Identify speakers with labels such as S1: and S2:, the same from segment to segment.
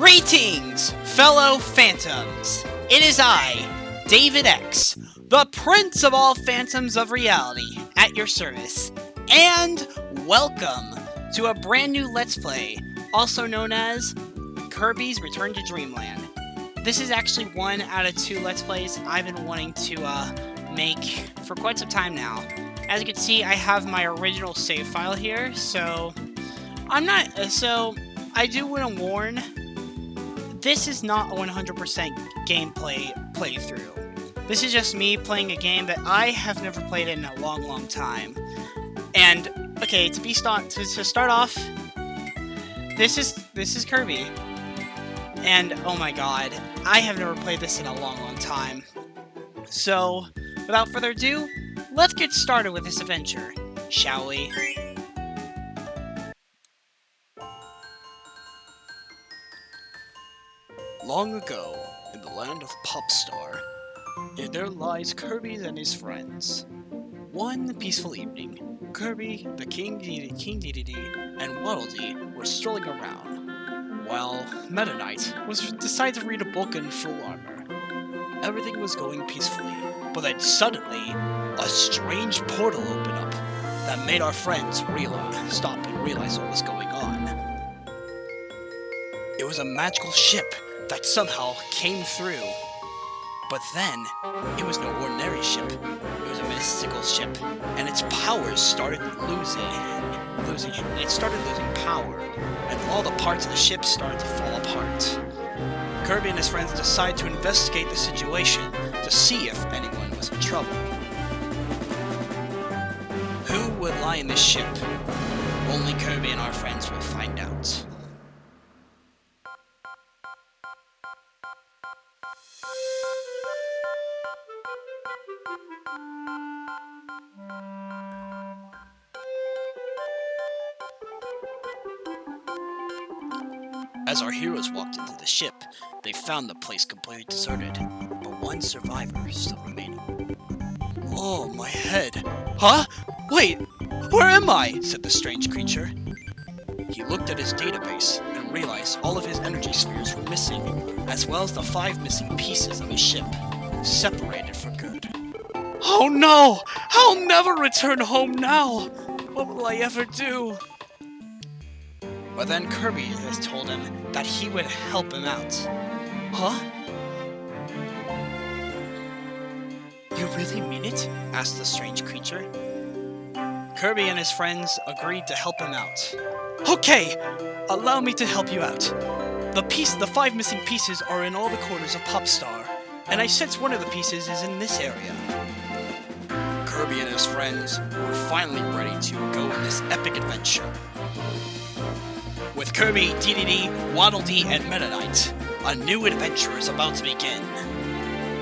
S1: Greetings, fellow Phantoms! It is I, David X, the Prince of all Phantoms of Reality, at your service. And welcome to a brand new Let's Play, also known as Kirby's Return to Dreamland. This is actually one out of two Let's Plays I've been wanting to make for quite some time now. As you can see, I have my original save file here, so I do want to warn, this is not a 100% gameplay playthrough. This is just me playing a game that I have never played in a long time. And, okay, to start off, this is Kirby. And, oh my god, I have never played this in a long time. So, without further ado, let's get started with this adventure, shall we? Long ago, in the land of Popstar, there lies Kirby and his friends. One peaceful evening, Kirby, the King Dedede, and Waddle Dee were strolling around, while Meta Knight decided to read a book in full armor. Everything was going peacefully, but then suddenly, a strange portal opened up that made our friends stop and realize what was going on. It was a magical ship that somehow came through. But then, it was no ordinary ship. It was a mystical ship, and its powers started losing. It started losing power, and all the parts of the ship started to fall apart. Kirby and his friends decided to investigate the situation to see if anyone was in trouble. Who would lie in this ship? Only Kirby and our friends will find out. As our heroes walked into the ship, they found the place completely deserted, but one survivor still remaining. Oh, my head. Huh? Wait, where am I? Said the strange creature. He looked at his database and realized all of his energy spheres were missing, as well as the 5 missing pieces of his ship, separated for good. Oh no! I'll never return home now! What will I ever do? But then Kirby has told him that he would help him out. Huh? You really mean it? Asked the strange creature. Kirby and his friends agreed to help him out. Okay! Allow me to help you out. The 5 missing pieces are in all the corners of Popstar, and I sense one of the pieces is in this area. Kirby and his friends were finally ready to go on this epic adventure. With Kirby, Dedede, Waddle Dee, and Meta Knight, a new adventure is about to begin.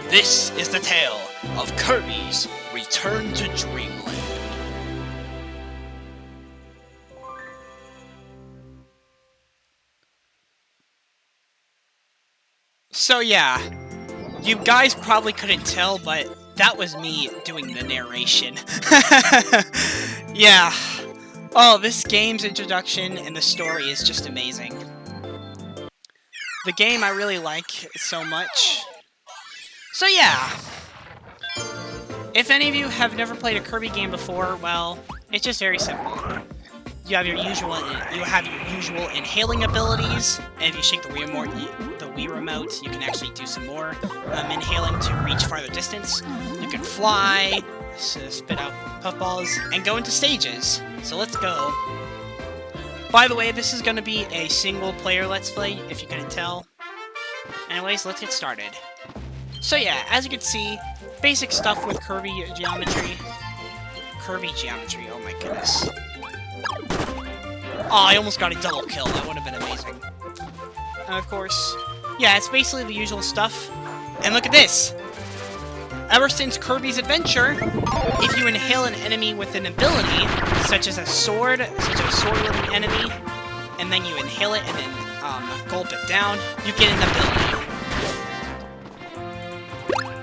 S1: This is the tale of Kirby's Return to Dreamland. So yeah, you guys probably couldn't tell, but that was me doing the narration. Yeah. Oh, this game's introduction and the story is just amazing. The game I really like so much. So yeah. If any of you have never played a Kirby game before, well, it's just very simple. You have your usual inhaling abilities, and if you shake the Wii remote, you can actually do some more inhaling to reach farther distance. You can fly, spit out puffballs, and go into stages. So let's go. By the way, this is going to be a single-player Let's Play, if you couldn't tell. Anyways, let's get started. So yeah, as you can see, basic stuff with Kirby geometry. Oh my goodness. Oh, I almost got a double kill. That would have been amazing. And of course, yeah, it's basically the usual stuff. And look at this! Ever since Kirby's adventure, if you inhale an enemy with an ability, such as a sword-wielding enemy, and then you inhale it and then gulp it down, you get an ability.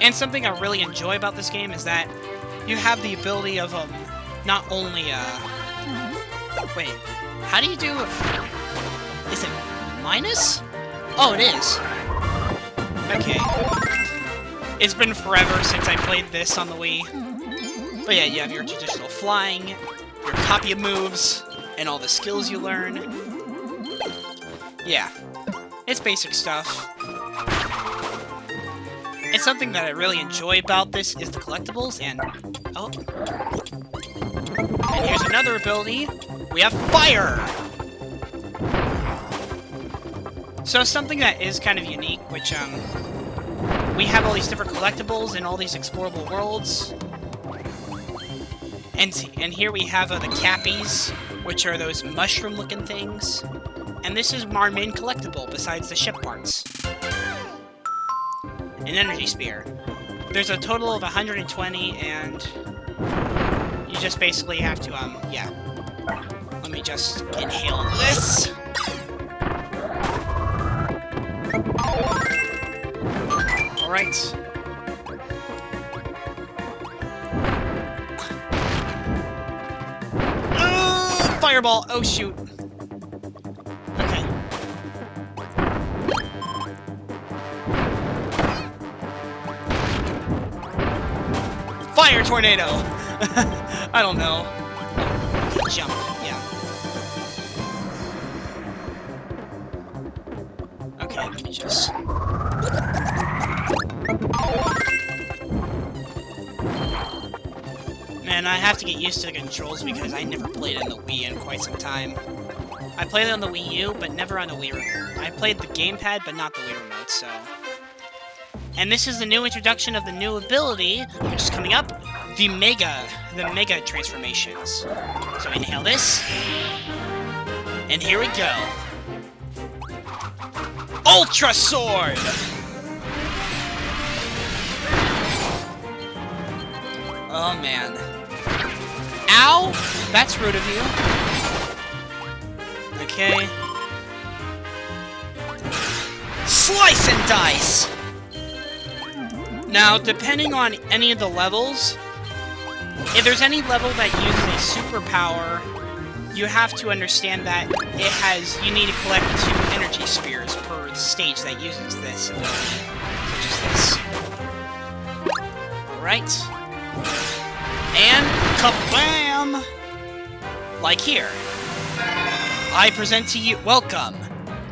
S1: And something I really enjoy about this game is that you have the ability of not only wait, how do you do? Is it minus? Oh, it is. Okay. It's been forever since I played this on the Wii. But yeah, you have your traditional flying, your copy of moves, and all the skills you learn. Yeah. It's basic stuff. And something that I really enjoy about this is the collectibles, and... oh. And here's another ability. We have fire! So something that is kind of unique, which, we have all these different collectibles in all these explorable worlds. And here we have the cappies, which are those mushroom-looking things. And this is our main collectible, besides the ship parts. An energy spear. There's a total of 120, and you just basically have to, yeah. Let me just inhale this. Alright. Fireball! Oh, shoot. Okay. Fire tornado! I don't know. Okay, jump. Yeah. Okay, let me just... Man, I have to get used to the controls because I never played it on the Wii in quite some time. I played it on the Wii U, but never on the Wii Remote. I played the gamepad, but not the Wii Remote, so... And this is the new introduction of the new ability, which is coming up, the Mega transformations. So inhale this, and here we go. Ultra Sword! Oh, man. Ow! That's rude of you. Okay. Slice and dice! Now, depending on any of the levels, if there's any level that uses a superpower, you have to understand that you need to collect 2 energy spears per stage that uses this ability, such as this. Alright. And kabam! Like here. I present to you, welcome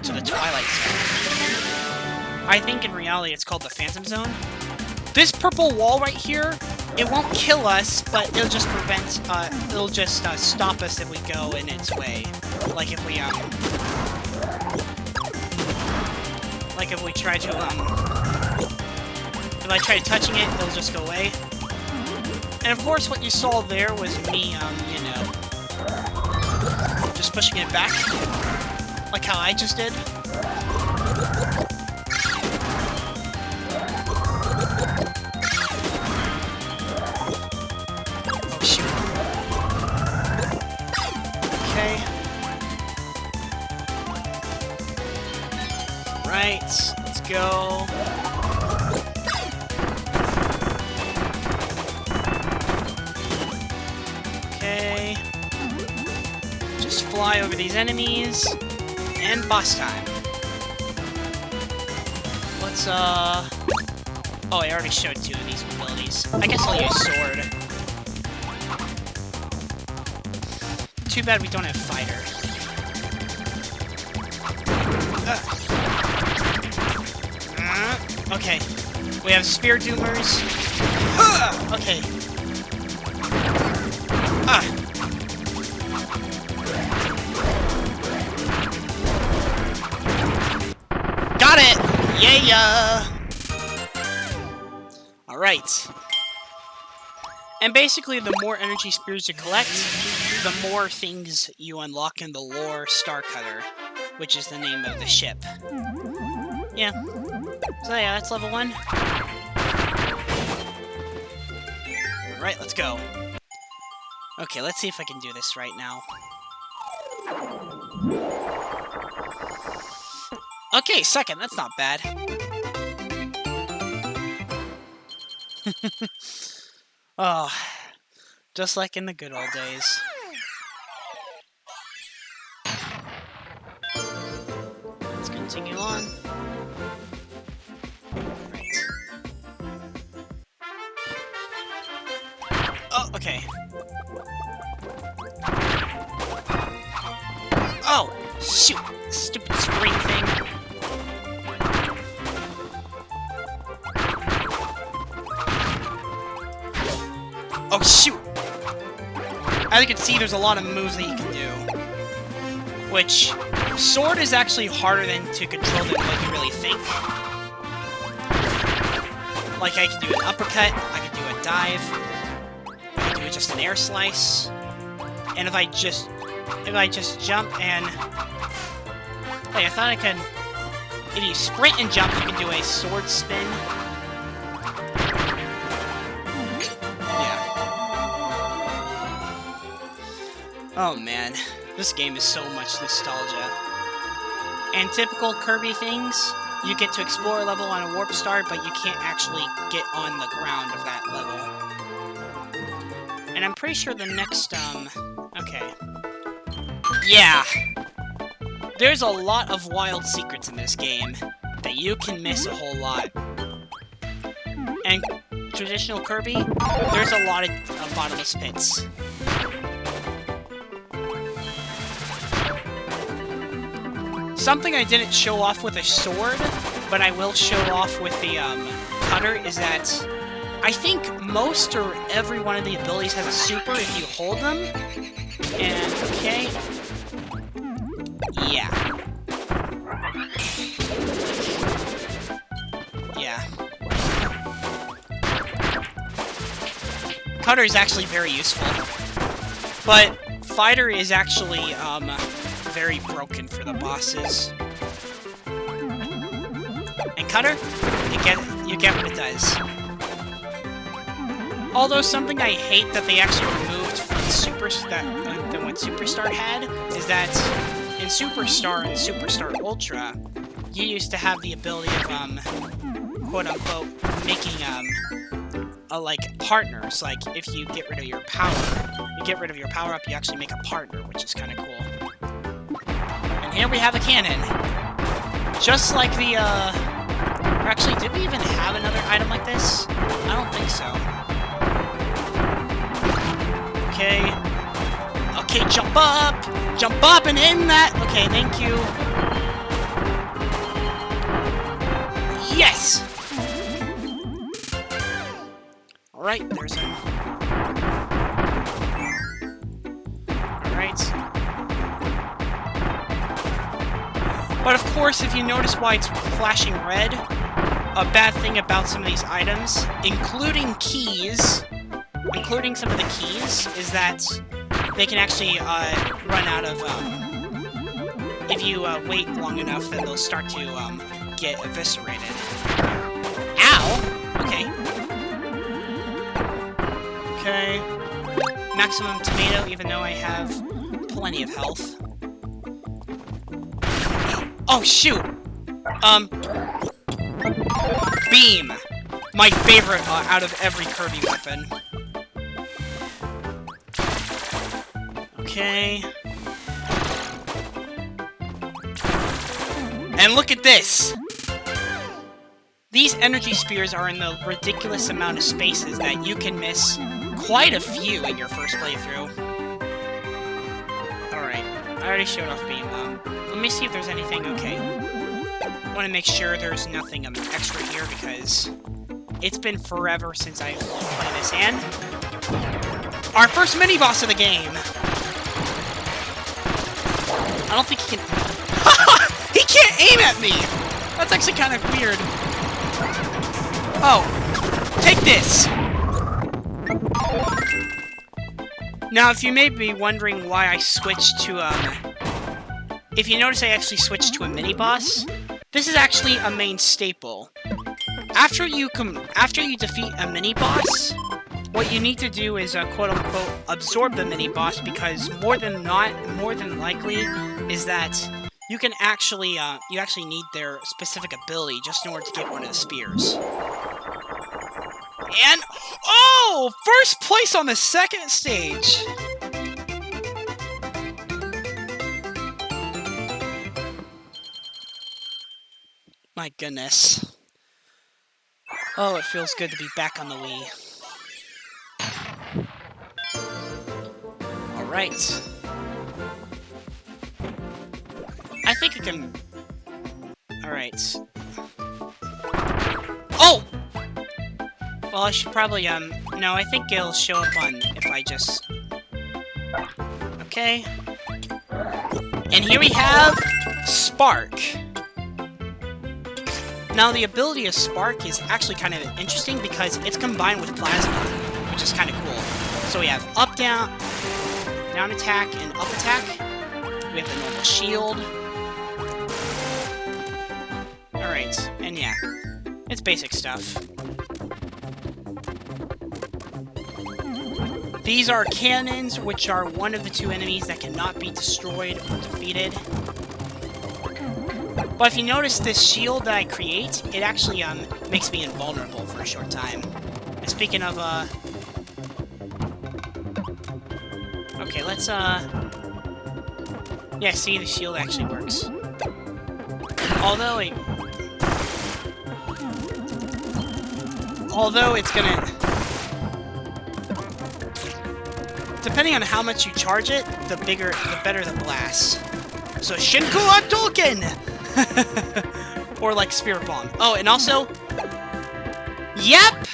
S1: to the Twilight Zone. I think in reality it's called the Phantom Zone. This purple wall right here, it won't kill us, but it'll just prevent, it'll just stop us if we go in its way. Like if we try to, if I try touching it, it'll just go away. And of course, what you saw there was me, you know, just pushing it back, like how I just did. Oh, shoot. Okay. Right, let's go. Okay. Just fly over these enemies, and boss time. Let's, oh, I already showed 2 of these abilities. I guess I'll use sword. Too bad we don't have fighter. Okay. We have spear doomers. Okay. Got it! Yeah! Alright. And basically, the more energy spears you collect, the more things you unlock in the lore Star Cutter, which is the name of the ship. Yeah. So yeah, that's level 1. Alright, let's go. Okay, let's see if I can do this right now. Okay, second, that's not bad. Oh, just like in the good old days. Let's continue on. Oh, okay. Oh, shoot! Stupid spring thing. Oh, shoot! As you can see, there's a lot of moves that you can do. Which, sword is actually harder to control than what you really think. Like, I can do an uppercut, I can do a dive, I can do just an air slice, and if I just jump and... Wait, I thought I could... If you sprint and jump, you can do a sword spin. Yeah. Oh man, this game is so much nostalgia. And typical Kirby things, you get to explore a level on a warp star, but you can't actually get on the ground of that level. And I'm pretty sure the next, okay. Yeah! There's a lot of wild secrets in this game that you can miss a whole lot. And traditional Kirby, there's a lot of bottomless pits. Something I didn't show off with a sword, but I will show off with the cutter, is that I think most or every one of the abilities has a super if you hold them. And, okay. Yeah. Yeah. Cutter is actually very useful. But Fighter is actually, very broken for the bosses. And Cutter, you get what it does. Although something I hate that they actually removed from than what Superstar had is that in Superstar and Superstar Ultra, you used to have the ability of quote unquote making like partners. Like if you get rid of your power up, you actually make a partner, which is kind of cool. And here we have a cannon. Just like the, actually, did we even have another item like this? I don't think so. Okay. Okay, jump up! Jump up and in that! Okay, thank you. Yes! Alright, there's a... Alright. But of course, if you notice why it's flashing red, a bad thing about some of these items, including some of the keys, is that they can actually run out of, if you wait long enough, then they'll start to get eviscerated. Ow! Okay. Okay. Maximum tomato, even though I have plenty of health. Oh, shoot! Beam! My favorite out of every Kirby weapon. Okay. And look at this! These energy spears are in the ridiculous amount of spaces that you can miss quite a few in your first playthrough. Alright, I already showed off Beam though. Let me see if there's anything okay. I want to make sure there's nothing extra here because it's been forever since I played this. And our first mini-boss of the game! I don't think he can... He can't aim at me! That's actually kind of weird. Oh. Take this! Now, if you may be wondering why I switched to, if you notice I actually switched to a mini-boss, this is actually a main staple. After you defeat a mini-boss, what you need to do is, quote-unquote, absorb the mini-boss, because more than likely, is that you can actually, you actually need their specific ability just in order to get one of the spears. And, oh! First place on the second stage! My goodness. Oh, it feels good to be back on the Wii. Alright. I think I can... Alright. Oh! Well, I should probably, no, I think it'll show up on if I just... Okay. And here we have... Spark. Now, the ability of Spark is actually kind of interesting because it's combined with Plasma, which is kind of cool. So we have up, down attack, and up attack. We have the normal shield. Alright, and yeah, it's basic stuff. These are cannons, which are one of the two enemies that cannot be destroyed or defeated. But if you notice this shield that I create, it actually makes me invulnerable for a short time. And speaking of okay, let's yeah, see, the shield actually works. Although it's gonna, depending on how much you charge it, the better the blast. So Shinku Hadouken! Or like Spirit Bomb. Oh, and also... Yep!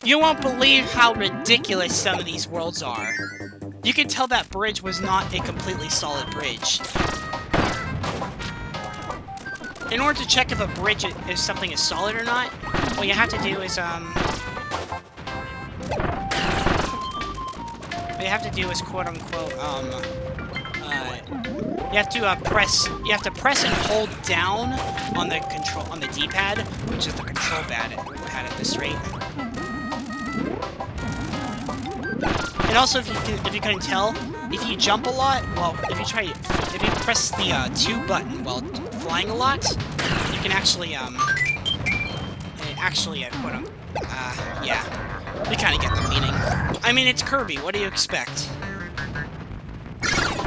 S1: You won't believe how ridiculous some of these worlds are. You can tell that bridge was not a completely solid bridge. In order to check if a bridge if something is solid or not, what you have to do is what you have to do is quote unquote you have to press and hold down on the D-pad, which is the control pad at this rate. And also, if you couldn't tell, if you jump a lot, well, if you press the 2 button while flying a lot, you can actually quote yeah, we kind of get the meaning. I mean, it's Kirby. What do you expect?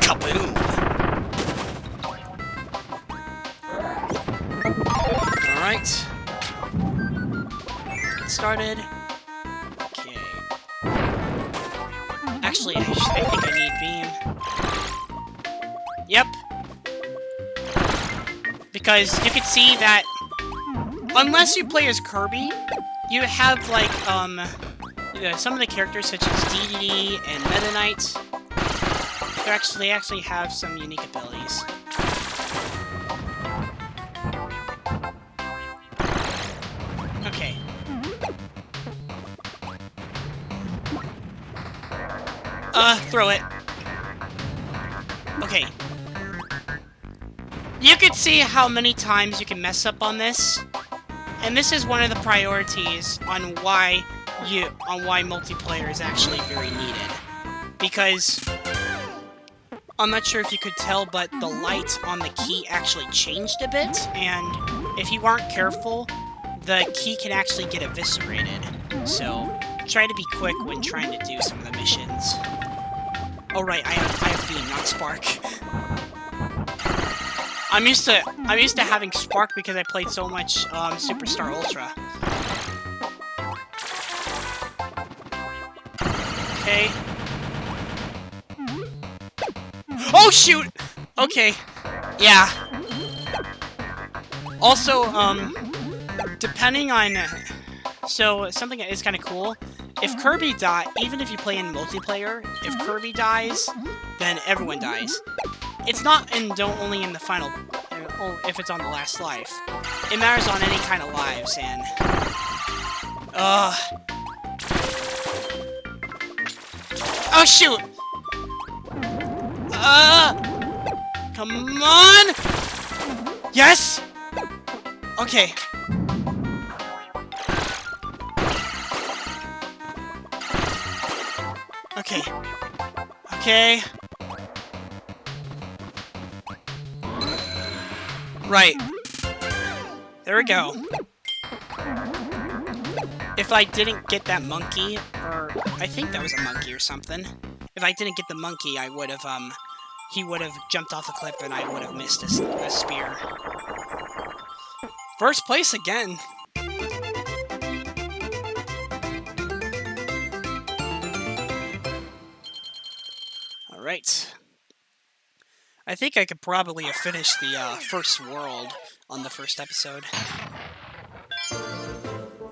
S1: Kaboom! Alright. Get started. Okay. Actually, I think I need beam. Yep. Because you can see that unless you play as Kirby, you have, like, some of the characters such as DDD and Meta Knight, they actually have some unique abilities. Okay. Throw it. Okay. You can see how many times you can mess up on this, and this is one of the priorities on why multiplayer is actually very needed. Because I'm not sure if you could tell, but the light on the key actually changed a bit, and if you aren't careful, the key can actually get eviscerated. So try to be quick when trying to do some of the missions. Oh right, I have beam, not spark. I'm used to having spark because I played so much Superstar Ultra. Okay. Oh shoot! Okay. Yeah. Also, depending on... So, something that is kind of cool. If Kirby dies, even if you play in multiplayer, if Kirby dies, then everyone dies. It's not only in the final... if it's on the last life. It matters on any kind of lives, and... Oh, shoot! Come on! Yes! Okay. Okay. Okay. Right. There we go. If I didn't get that monkey, or I think that was a monkey or something. If I didn't get the monkey, I would have, he would have jumped off the cliff and I would have missed a spear. First place again. Alright. I think I could probably have finished the first world on the first episode.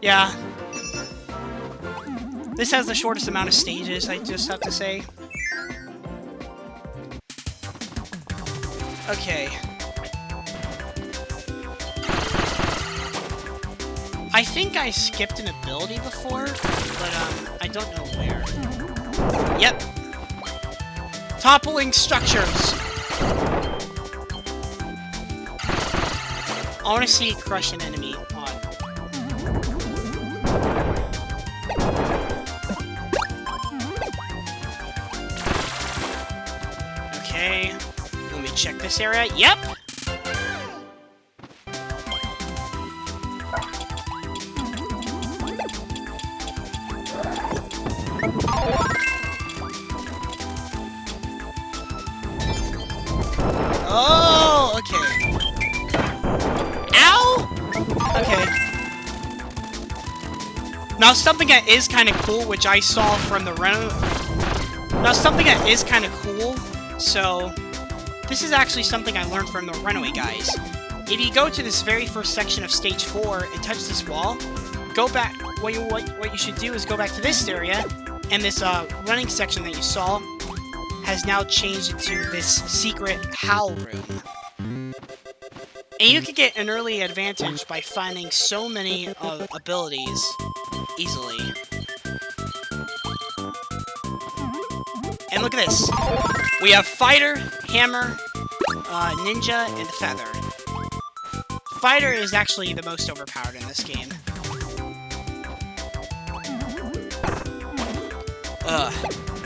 S1: Yeah. This has the shortest amount of stages, I just have to say. Okay. I think I skipped an ability before, but I don't know where. Yep. Toppling structures. I want to see it crush an enemy on. Okay. Let me check this area. Yep! Oh, okay. Ow! Okay. Now, something that is kind of cool, which I saw from the Now, something that is kind of cool, so... This is actually something I learned from the Runaway guys. If you go to this very first section of Stage 4 and touch this wall, go back... What you should do is go back to this area, and this running section that you saw has now changed into this secret howl room. And you can get an early advantage by finding so many abilities easily. And look at this. We have Fighter, Hammer, Ninja, and Feather. Fighter is actually the most overpowered in this game.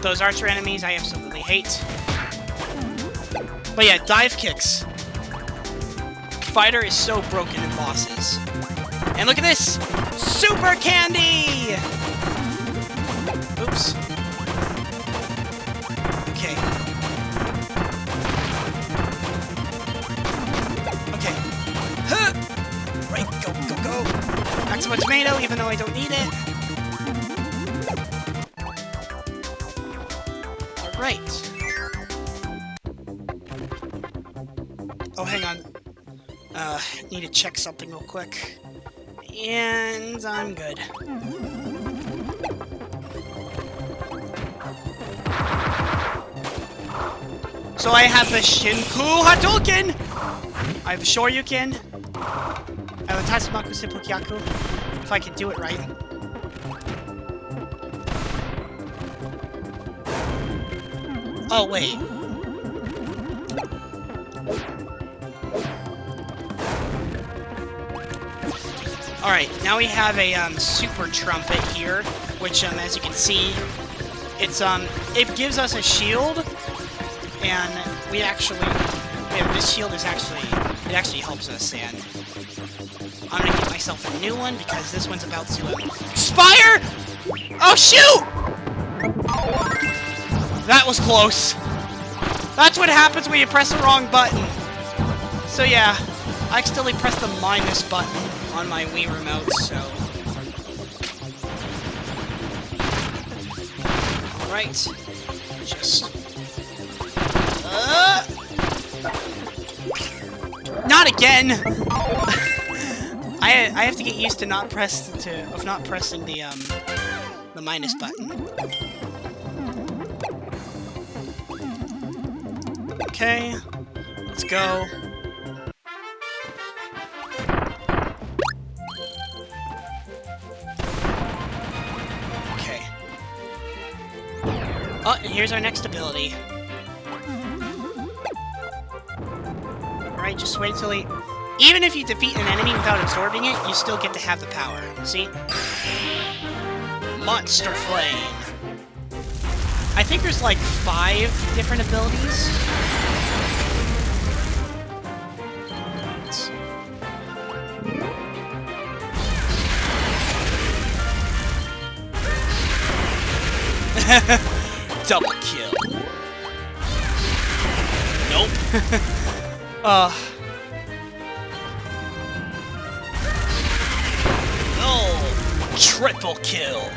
S1: Those archer enemies I absolutely hate. But yeah, dive kicks. Fighter is so broken in bosses. And look at this! Super Candy! Oops. Okay. Okay. Huh! Right, go, go, go! Maximum tomato, even though I don't need it. Alright. Oh, hang on. Need to check something real quick. And I'm good. So I have the Shinku Hadouken! I have a Shoryuken. I have a Tatsumaku Seppuku. If I can do it right. Oh, wait. Alright, now we have a super trumpet here, which as you can see, it gives us a shield, and this shield is it actually helps us, and I'm gonna get myself a new one because this one's about to expire! Oh shoot! That was close. That's what happens when you press the wrong button. So yeah, I accidentally pressed the minus button on my Wii remote, so... Alright. Just... Not again! I have to get used to not pressing the minus button. Okay, let's go. Oh, and here's our next ability. Alright, just wait till he... Even if you defeat an enemy without absorbing it, you still get to have the power. See? Monster Flame. I think there's like 5 different abilities. Double kill. Nope. Oh, triple kill.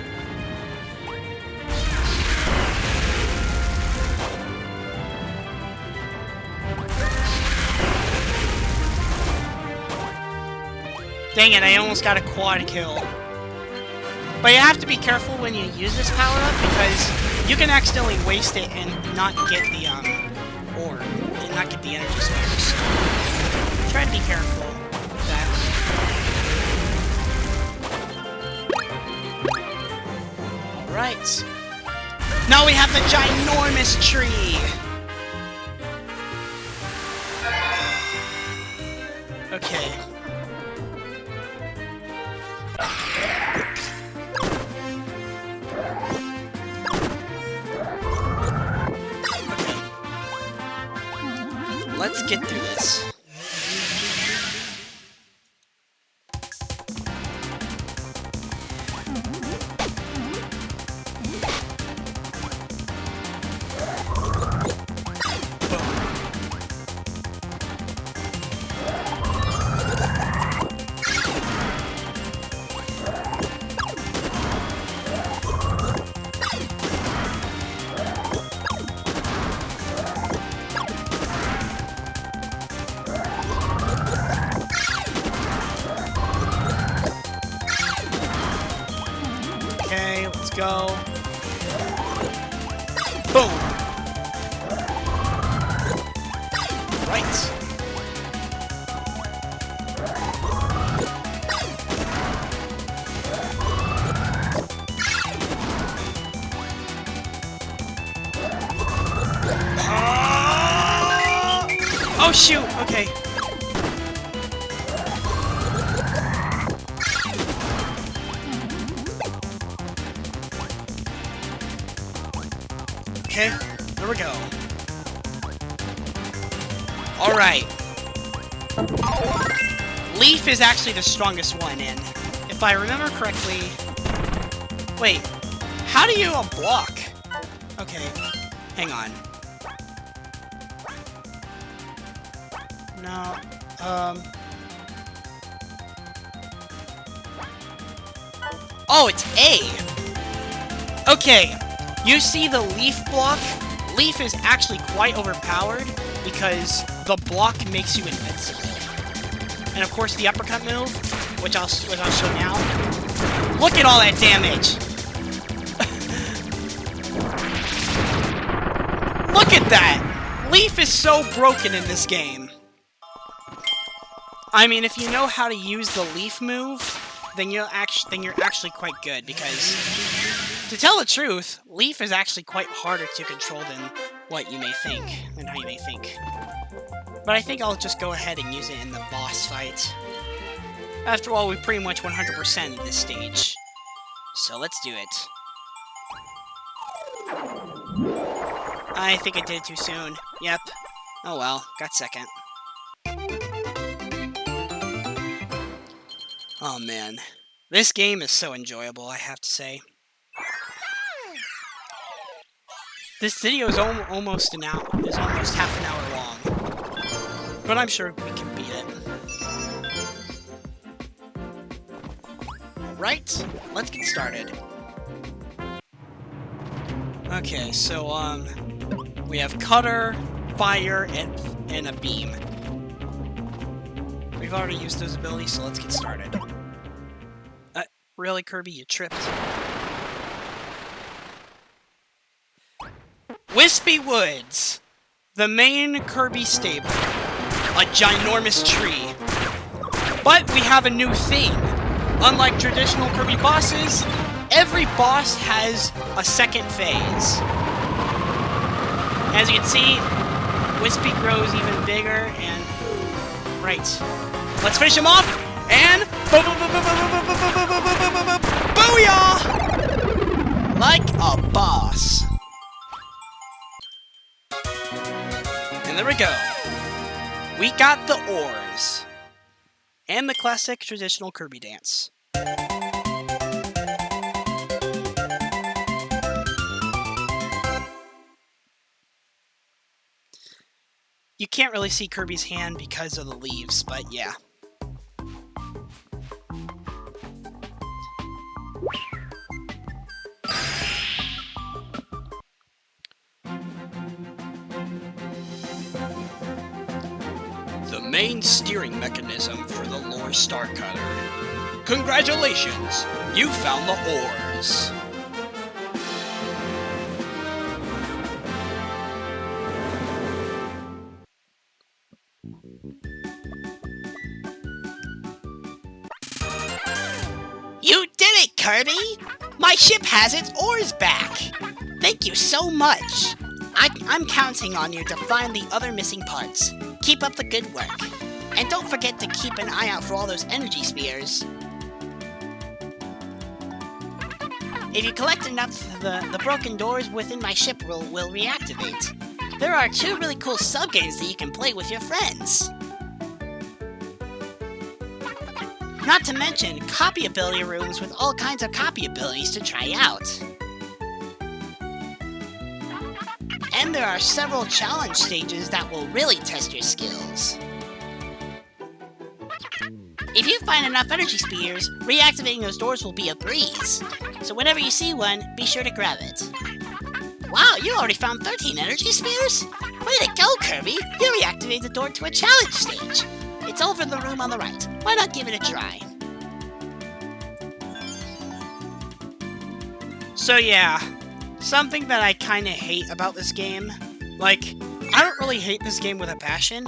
S1: Dang it, I almost got a quad kill. But you have to be careful when you use this power-up, because you can accidentally waste it and not get the, orb, and not get the energy spheres. So try to be careful with that. Alright. Now we have the ginormous tree! Okay. Let's get through this. Go. Boom. Right. Oh shoot. Okay. Okay, there we go. Alright. Leaf is actually the strongest one, and if I remember correctly... Wait, how do you block? Okay, hang on. No, Oh, it's A! Okay. You see the Leaf block? Leaf is actually quite overpowered because the block makes you invincible. And of course the uppercut move, which I'll show now. Look at all that damage! Look at that! Leaf is so broken in this game. I mean, if you know how to use the Leaf move, then you're actually quite good, because to tell the truth, Leaf is actually quite harder to control than what you may think, than how you may think. But I think I'll just go ahead and use it in the boss fight. After all, we pretty much 100% at this stage. So let's do it. I think I did it too soon. Yep. Oh well, got second. Oh man. This game is so enjoyable, I have to say. This video is almost an hour. Is almost half an hour long, but I'm sure we can beat it. Right, let's get started. Okay, so we have cutter, fire, and a beam. We've already used those abilities, so let's get started. Really, Kirby, you tripped. Wispy Woods, the main Kirby stable, a ginormous tree. But we have a new thing. Unlike traditional Kirby bosses, every boss has a second phase. As you can see, Wispy grows even bigger, and... Right. Let's finish him off, and... Booyah! Like a boss. And there we go. We got the oars. And the classic traditional Kirby dance. You can't really see Kirby's hand because of the leaves, but yeah. The main steering mechanism for the Lore Star Cutter Congratulations! You found the ores. You did it, Kirby! My ship has its ores back! Thank you so much! I'm counting on you to find the other missing parts. Keep up the good work. And don't forget to keep an eye out for all those energy spheres. If you collect enough, the broken doors within my ship will reactivate. There are 2 really cool sub-games that you can play with your friends. Not to mention, copy ability rooms with all kinds of copy abilities to try out. And there are several challenge stages that will really test your skills. If you find enough energy spheres, reactivating those doors will be a breeze. So whenever you see one, be sure to grab it. Wow, you already found 13 energy spheres? Way to go, Kirby! You reactivated the door to a challenge stage. It's over in the room on the right. Why not give it a try? So yeah, something that I kinda hate about this game, like, I don't really hate this game with a passion,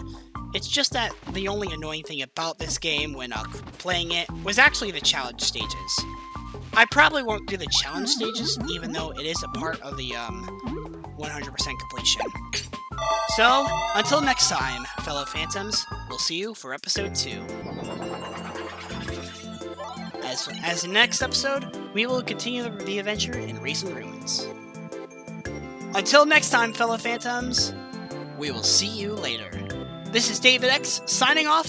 S1: it's just that the only annoying thing about this game when playing it was actually the challenge stages. I probably won't do the challenge stages, even though it is a part of the 100% completion. So, until next time, fellow Phantoms, we'll see you for episode 2. As the next episode, we will continue the adventure in recent ruins. Until next time, fellow Phantoms, we will see you later. This is David X, signing off.